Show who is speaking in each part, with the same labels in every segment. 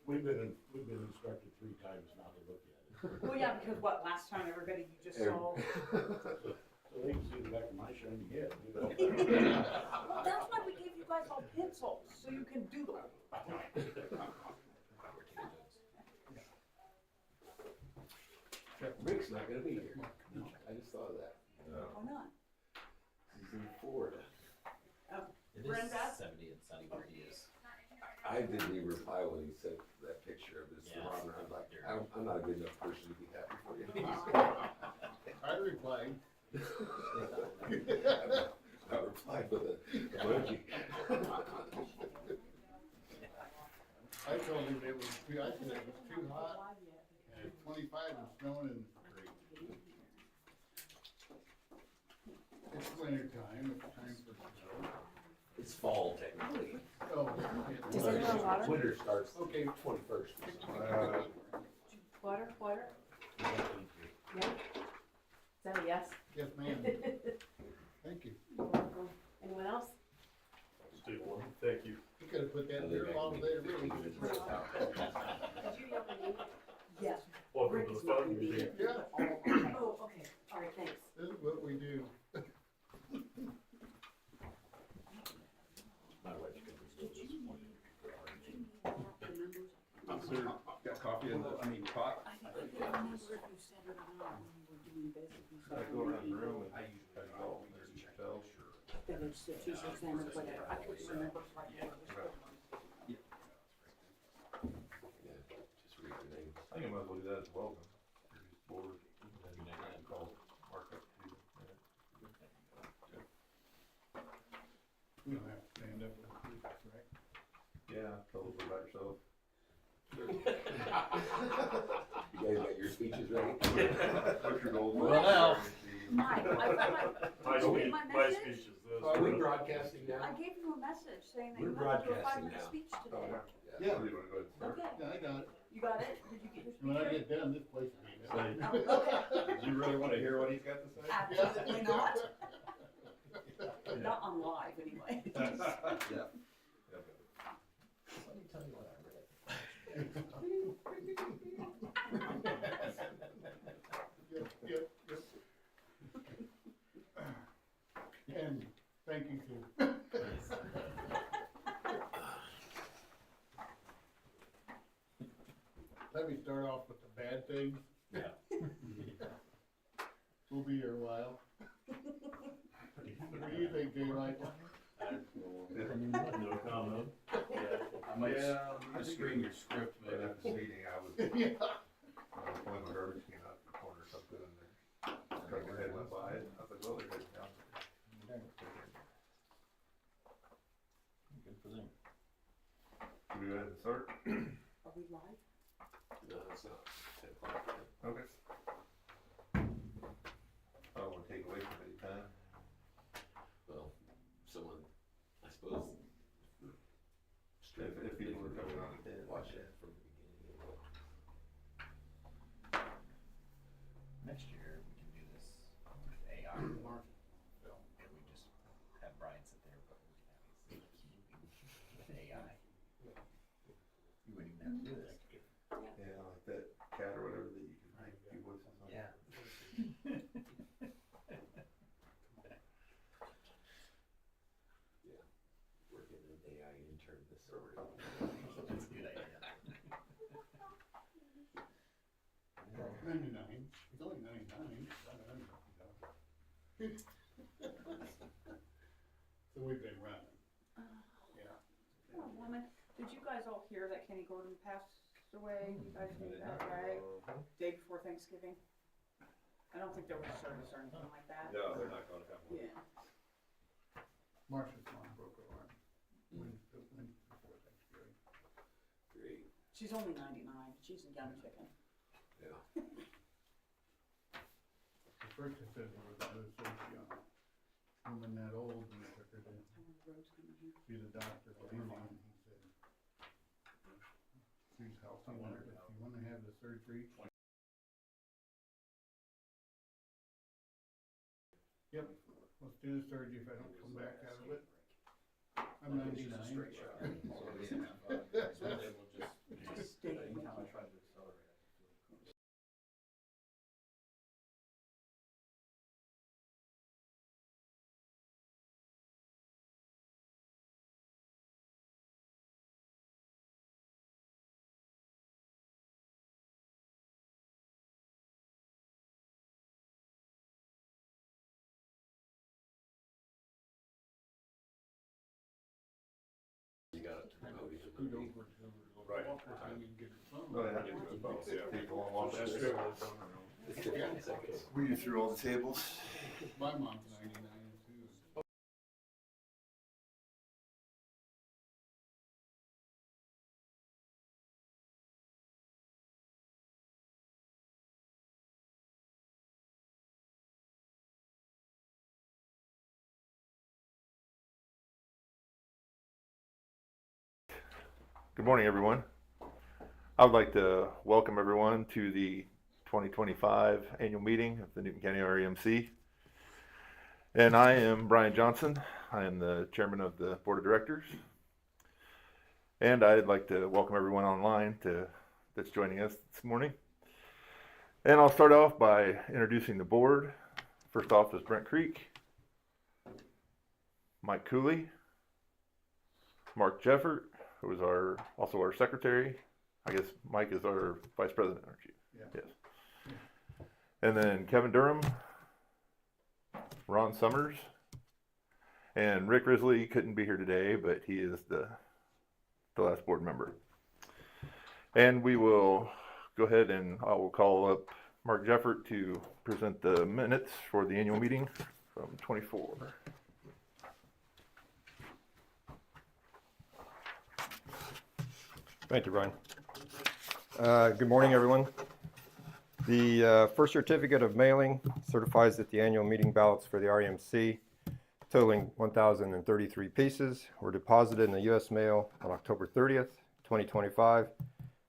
Speaker 1: We've been instructed 3 times not to look at it.
Speaker 2: Well, yeah, because what, last time everybody, you just saw.
Speaker 1: So they can see the back of my shiny head, you know?
Speaker 2: Well, that's why we gave you guys all pencils, so you can doodle.
Speaker 3: Rick's not gonna be here. No, I just thought of that.
Speaker 2: Why not?
Speaker 3: He's in Florida.
Speaker 4: It
Speaker 2: Brenda?
Speaker 4: is 70 and sunny where he is.
Speaker 3: I didn't even reply when he sent that picture of his
Speaker 4: Yeah.
Speaker 3: thermometer. I'm like, I'm not a good enough person to be happy for you.
Speaker 1: I replied.
Speaker 3: I replied with an emoji.
Speaker 1: I told him it was too, I said it was too hot, and it's 25 and snowing and great. It's winter time, it's time for snow.
Speaker 3: It's fall technically.
Speaker 1: Oh,
Speaker 2: Does anyone have water?
Speaker 3: Winter starts
Speaker 1: okay,
Speaker 3: 21st.
Speaker 2: Water? Yeah? Is that a yes?
Speaker 1: yes ma'am. Thank you.
Speaker 2: You're welcome. Anyone else?
Speaker 5: Steve, thank you.
Speaker 1: You could have put that there a long later, really.
Speaker 2: Did you yell my name? Yes.
Speaker 5: Welcome
Speaker 2: Rick
Speaker 5: to the
Speaker 2: is not
Speaker 5: fun
Speaker 2: gonna be
Speaker 5: museum.
Speaker 2: here.
Speaker 1: Yeah.
Speaker 2: Oh, okay, all right, thanks.
Speaker 1: This is what we do.
Speaker 3: My wife's gonna be so disappointed.
Speaker 6: Sir, got coffee in the, pot?
Speaker 2: I don't remember if you said it or not when we were doing business.
Speaker 6: I go around the room and try to go over there and tell.
Speaker 2: That it's the teacher's name or whatever, I couldn't remember right now.
Speaker 3: Yeah, just read the name.
Speaker 6: I think I might as well do that as well then. You're just bored. And then call markup too.
Speaker 1: We don't have to stand up with this, right?
Speaker 6: Yeah, tell a little bit about yourself.
Speaker 3: You guys got your speeches ready?
Speaker 6: What's your goal?
Speaker 2: Well,
Speaker 5: now.
Speaker 2: Mike, I
Speaker 5: My
Speaker 2: got
Speaker 5: speech,
Speaker 2: my
Speaker 5: my
Speaker 2: message?
Speaker 5: speech is this.
Speaker 3: Are we broadcasting
Speaker 2: I
Speaker 3: now?
Speaker 2: gave you a message saying that
Speaker 3: We're
Speaker 2: you had to do a
Speaker 3: broadcasting
Speaker 2: 5-minute
Speaker 3: now.
Speaker 2: speech
Speaker 6: Oh,
Speaker 2: today.
Speaker 6: yeah.
Speaker 1: Yeah.
Speaker 6: So you wanna go ahead and start?
Speaker 2: Okay,
Speaker 1: Yeah, I got it.
Speaker 2: you got it? Did you get your
Speaker 1: When I
Speaker 2: speech?
Speaker 1: get done, this place will be done.
Speaker 2: Oh, okay.
Speaker 6: Do you really wanna hear what he's got to say?
Speaker 2: Absolutely not. Not on live, anyway.
Speaker 6: Yeah.
Speaker 4: Let me tell you what I read.
Speaker 1: Yep. And thank you too. Let me start off with the bad things.
Speaker 4: Yeah.
Speaker 1: We'll be here a while. What do you think, Jay Michael?
Speaker 5: No comment.
Speaker 6: I might, I screen your script, but at this meeting, I was,
Speaker 1: Yeah.
Speaker 6: pulling my garbage can out the corner or something, and their trucker head went by it, I was like, well, they're heading down there.
Speaker 4: Good for them.
Speaker 6: Should we go ahead and start?
Speaker 2: Are we live?
Speaker 3: No, it's not. 10 o'clock yet.
Speaker 6: Okay. I don't wanna take away from any time.
Speaker 3: Well, someone, I suppose.
Speaker 6: If people are coming on at 10.
Speaker 3: Watch it from the beginning.
Speaker 4: Next year, we can do this with AI. And we just have Brian sit there, but we can have his moving with AI. You wouldn't even have to do this.
Speaker 6: Yeah, like that cat or whatever that you can make a few voices on.
Speaker 4: Yeah.
Speaker 3: We're getting an AI intern this summer.
Speaker 4: That's a good idea.
Speaker 1: 99. It's only 99. Not 100. So we've been running. Yeah.
Speaker 2: Poor woman. Did you guys all hear that Kenny Gordon passed away? You guys knew that, right? Day before Thanksgiving? I don't think there was a service or anything like that.
Speaker 6: No, they're not gonna have one.
Speaker 2: Yeah.
Speaker 1: Marcia's mom broke her arm. Wednesday before Thanksgiving.
Speaker 3: Great,
Speaker 2: She's only 99. She's a young chicken.
Speaker 3: yeah.
Speaker 1: At first I said there was another surgery on a woman that old, and I took her to
Speaker 2: How many roads coming here?
Speaker 1: see the doctor, believe me, and he said, she's healthy, if you wanna have the surgery. Yep, let's do the surgery if I don't come back out of it. I'm 99.
Speaker 4: So they will just
Speaker 1: Scoot over to the
Speaker 5: Right.
Speaker 1: walker thing and get her phone.
Speaker 6: Oh, yeah.
Speaker 5: Get to the phones, yeah.
Speaker 6: People won't walk
Speaker 5: That's
Speaker 6: this.
Speaker 5: true.
Speaker 3: It's 15 seconds.
Speaker 6: We through all the tables.
Speaker 1: My mom's 99 too.
Speaker 6: Good morning, everyone. I would like to welcome everyone to the 2025 annual meeting of the Newton County REMC. And I am Brian Johnson. I am the chairman of the board of directors. And I'd like to welcome everyone online that's joining us this morning. And I'll start off by introducing the board. First off is Brent Creek, Mike Cooley, Mark Jeffert, who is also our secretary. I guess Mike is our vice president, aren't you?
Speaker 1: Yeah.
Speaker 6: Yes. And then Kevin Durham, Ron Summers, and Rick Risley couldn't be here today, but he is the last board member. And we will go ahead and I will call up Mark Jeffert to present the minutes for the annual meeting from 24.
Speaker 7: Thank you, Brian. Good morning, everyone. The first certificate of mailing certifies that the annual meeting ballots for the REMC, totaling 1,033 pieces, were deposited in the U.S. mail on October 30th, 2025,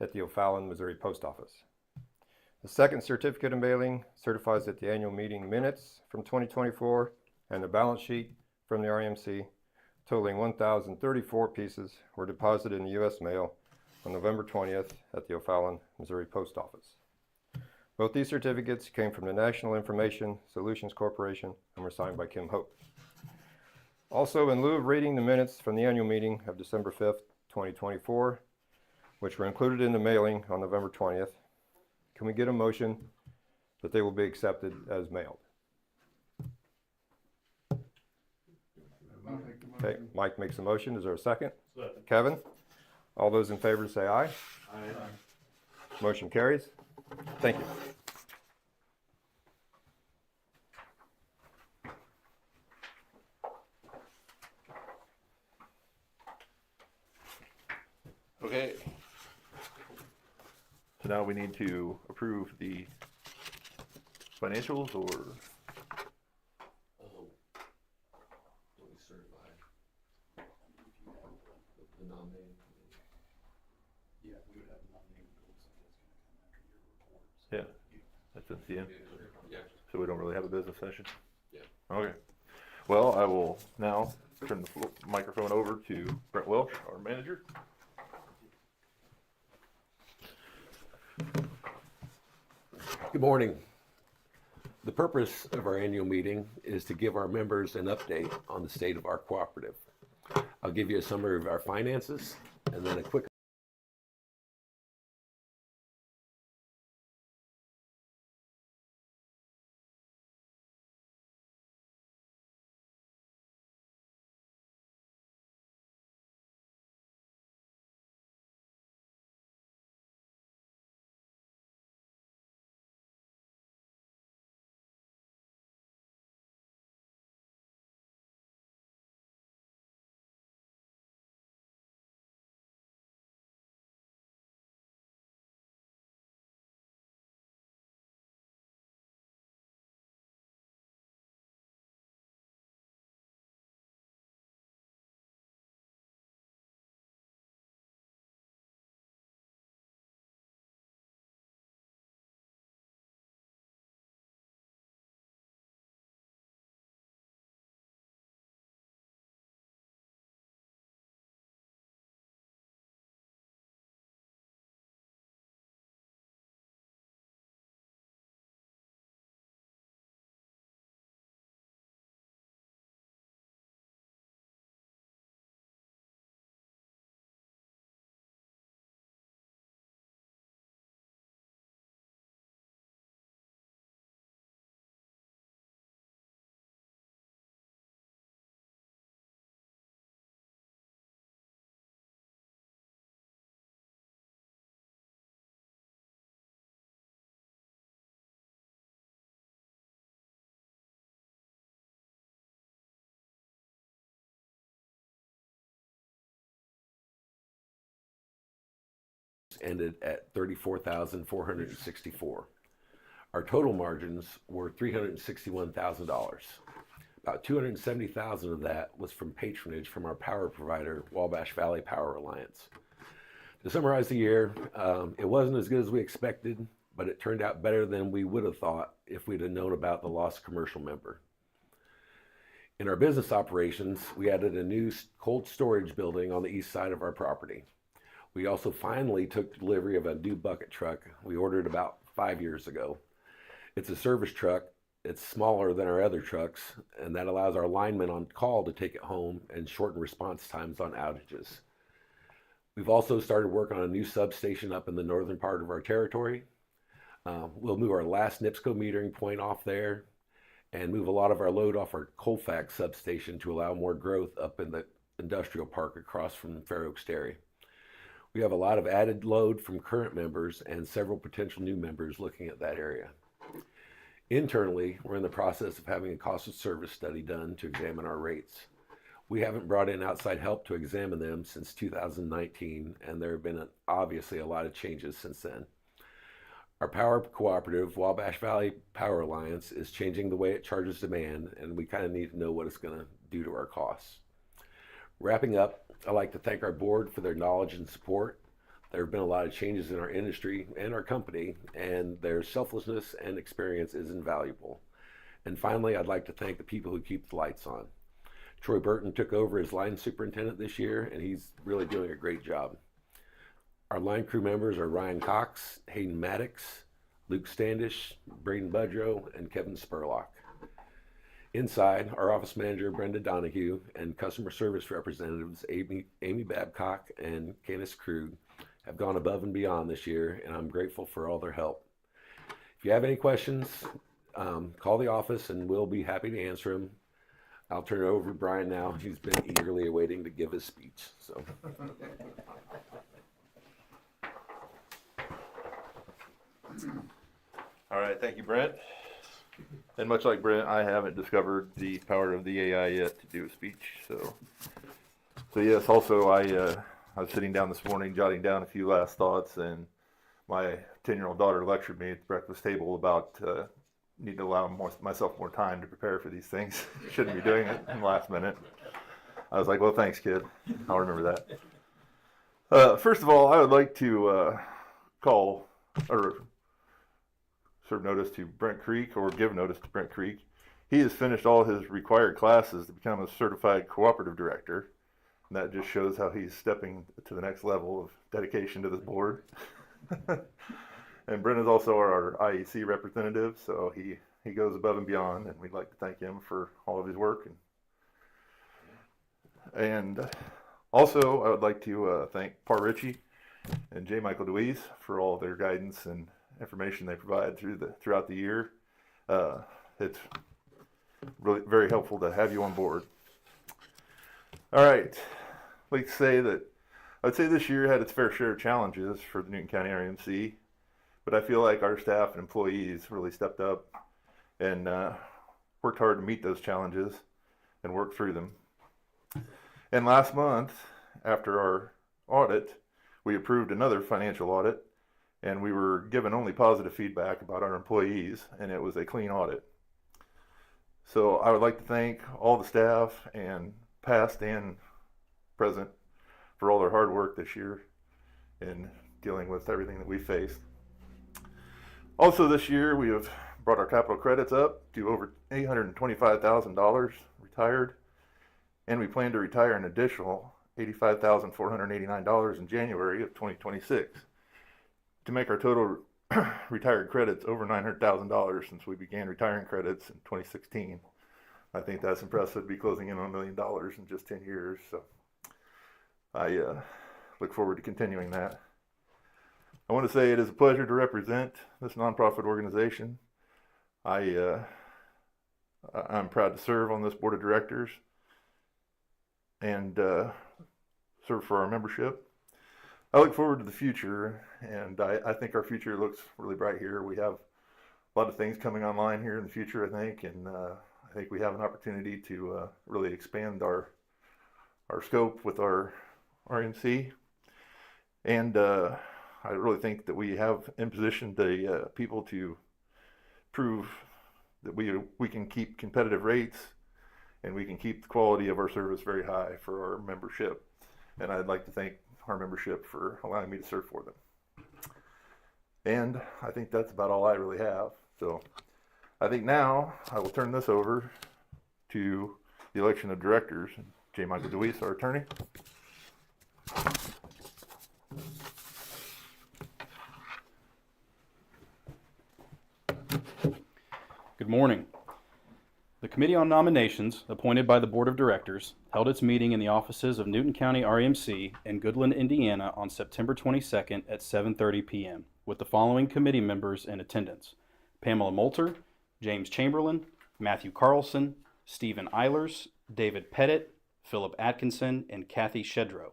Speaker 7: at the O'Fallon, Missouri Post Office. The second certificate of mailing certifies that the annual meeting minutes from 2024 and the balance sheet from the REMC, totaling 1,034 pieces, were deposited in the U.S. mail on November 20th at the O'Fallon, Missouri Post Office. Both these certificates came from the National Information Solutions Corporation and were signed by Kim Hope. Also, in lieu of reading the minutes from the annual meeting of December 5th, 2024, which were included in the mailing on November 20th, can we get a motion that they will be accepted as mailed? Okay, Mike makes a motion. Is there a second?
Speaker 5: Second.
Speaker 7: Kevin? All those in favor say aye.
Speaker 5: Aye.
Speaker 7: Motion carries. Thank you.
Speaker 6: Okay. So now we need to approve the financials or
Speaker 3: Let me certify the nominating committee.
Speaker 1: Yeah, we would have nominated goals, I guess, gonna come after your reports.
Speaker 6: yeah, that's at the end.
Speaker 3: Yeah.
Speaker 6: So we don't really have a business session?
Speaker 3: Yeah.
Speaker 6: Okay. Well, I will now turn the microphone over to Brent Welsh, our manager.
Speaker 3: Good morning. The purpose of our annual meeting is to give our members an update on the state of our cooperative. I'll give you a summary of our finances and then a quick which ended at $34,464. Our total margins were $361,000. About $270,000 of that was from patronage from our power provider, Wabash Valley Power Alliance. To summarize the year, it wasn't as good as we expected, but it turned out better than we would have thought if we'd have known about the lost commercial member. In our business operations, we added a new cold storage building on the east side of our property. We also finally took delivery of a new bucket truck we ordered about 5 years ago. It's a service truck. It's smaller than our other trucks, and that allows our linemen on call to take it home and shorten response times on outages. We've also started work on a new substation up in the northern part of our territory. We'll move our last NIPSCO metering point off there and move a lot of our load off our Colfax substation to allow more growth up in the industrial park across from Fair Oaks Dairy. We have a lot of added load from current members and several potential new members looking at that area. Internally, we're in the process of having a cost of service study done to examine our rates. We haven't brought in outside help to examine them since 2019, and there have been obviously a lot of changes since then. Our power cooperative, Wabash Valley Power Alliance, is changing the way it charges demand, and we kind of need to know what it's going to do to our costs. Wrapping up, I'd like to thank our board for their knowledge and support. There have been a lot of changes in our industry and our company, and their selflessness and experience is invaluable. And finally, I'd like to thank the people who keep the lights on. Troy Burton took over as line superintendent this year, and he's really doing a great job. Our line crew members are Ryan Cox, Hayden Maddox, Luke Standish, Braden Budrow, and Kevin Spurlock. Inside, our office manager, Brenda Donahue, and customer service representatives, Amy Babcock and Candace Krug, have gone above and beyond this year, and I'm grateful for all their help. If you have any questions, call the office and we'll be happy to answer them. I'll turn it over to Brian now. He's been eagerly awaiting to give his speech. So.
Speaker 6: All right, thank you, Brent. And much like Brent, I haven't discovered the power of the AI yet to do a speech. So yes, also I was sitting down this morning, jotting down a few last thoughts, and my 10-year-old daughter lectured me at the breakfast table about need to allow myself more time to prepare for these things. Shouldn't be doing it in the last minute. I was like, well, thanks, kid. I'll remember that. First of all, I would like to call or serve notice to Brent Creek, or give notice to Brent Creek. He has finished all his required classes to become a certified cooperative director. And that just shows how he's stepping to the next level of dedication to this board. And Brent is also our IEC representative, so he goes above and beyond, and we'd like to thank him for all of his work. And also, I would like to thank Par Ritchie and J. Michael DeWeese for all their guidance and information they provide throughout the year. It's really very helpful to have you on board. All right, I'd like to say that I'd say this year had its fair share of challenges for the Newton County REMC, but I feel like our staff and employees really stepped up and worked hard to meet those challenges and work through them. And last month, after our audit, we approved another financial audit, and we were given only positive feedback about our employees, and it was a clean audit. So I would like to thank all the staff, and past and present, for all their hard work this year in dealing with everything that we faced. Also this year, we have brought our capital credits up to over $825,000 retired, and we plan to retire an additional $85,489 in January of 2026 to make our total retired credits over $900,000 since we began retiring credits in 2016. I think that's impressive to be closing in on $1 million in just 10 years. So I look forward to continuing that. I want to say it is a pleasure to represent this nonprofit organization. I'm proud to serve on this board of directors and serve for our membership. I look forward to the future, and I think our future looks really bright here. We have a lot of things coming online here in the future, I think, and I think we have an opportunity to really expand our scope with our RMC. And I I really think that we have in position the people to prove that we can keep competitive rates and we can keep the quality of our service very high for our membership. And I'd like to thank our membership for allowing me to serve for them. And I think that's about all I really have. So I think now I will turn this over to the election of directors. J. Michael DeWeese, our attorney.
Speaker 8: Good morning. The Committee on Nominations, appointed by the Board of Directors, held its meeting in the offices of Newton County REMC in Goodland, Indiana on September 22nd at 7:30 p.m. with the following committee members in attendance: Pamela Moulter, James Chamberlain, Matthew Carlson, Stephen Eilers, David Pettit, Philip Atkinson, and Kathy Shedrow.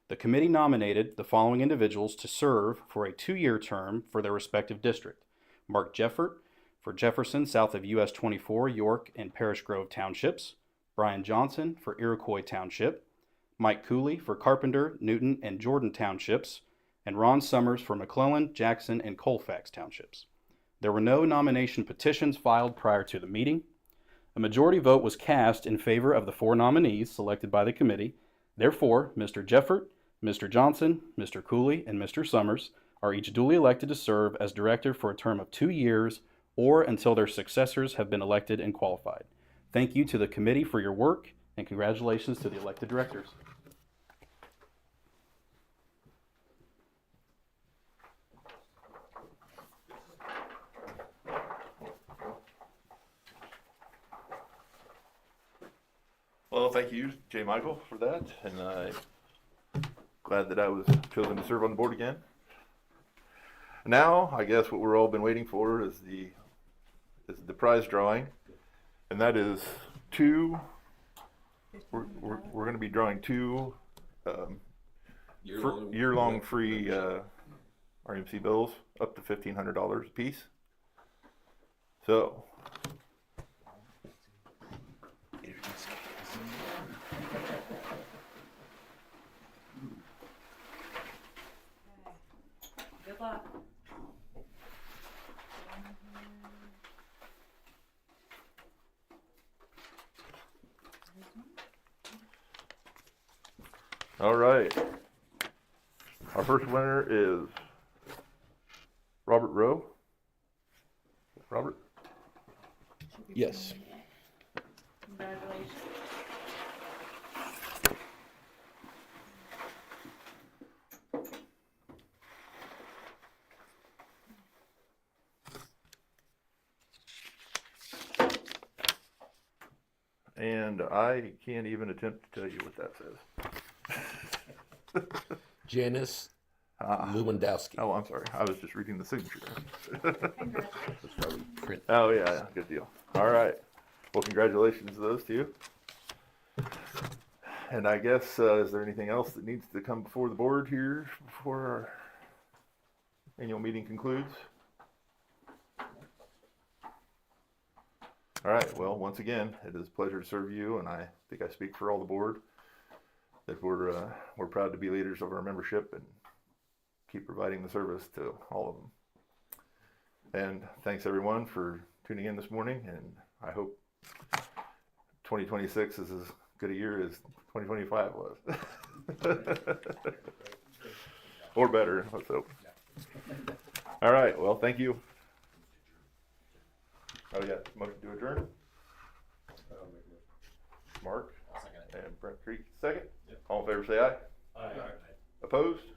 Speaker 8: The committee nominated the following individuals to serve for a 2-year term for their respective district: Mark Jeffert, for Jefferson, south of US 24, York, and Parish Grove Townships; Brian Johnson for Iroquois Township; Mike Cooley for Carpenter, Newton, and Jordan Townships; and Ron Summers for McClellan, Jackson, and Colfax Townships. There were no nomination petitions filed prior to the meeting. A majority vote was cast in favor of the 4 nominees selected by the committee. Therefore, Mr. Jeffert, Mr. Johnson, Mr. Cooley, and Mr. Summers are each duly elected to serve as director for a term of 2 years or until their successors have been elected and qualified. Thank you to the committee for your work, and congratulations to the elected directors.
Speaker 6: Well, thank you, J. Michael, for that, and I'm glad that I was chosen to serve on the board again. Now, I guess what we're all been waiting for is the prize drawing, and that is we're going to be drawing 2 year-long free REMC bills up to $1,500 a piece. So.
Speaker 2: Good luck.
Speaker 6: All right. Our first winner is Robert Rowe. Robert?
Speaker 3: Yes.
Speaker 2: Congratulations.
Speaker 6: And I can't even attempt to tell you what that says.
Speaker 3: Janice Lewandowski.
Speaker 6: Oh, I'm sorry. I was just reading the signature.
Speaker 3: That's why we print.
Speaker 6: Oh, yeah. Good deal. All right. Well, congratulations to those 2. And I guess, is there anything else that needs to come before the board here before our annual meeting concludes? All right. Well, once again, it is a pleasure to serve you, and I think I speak for all the board that we're proud to be leaders of our membership and keep providing the service to all of them. And thanks everyone for tuning in this morning, and I hope 2026 is as good a year as 2025 was. Or better, let's hope. All right. Well, thank you. Oh, yeah, motion to adjourn. Mark
Speaker 4: I'll second it.
Speaker 6: and Brent Creek, second. All in favor, say aye. Opposed?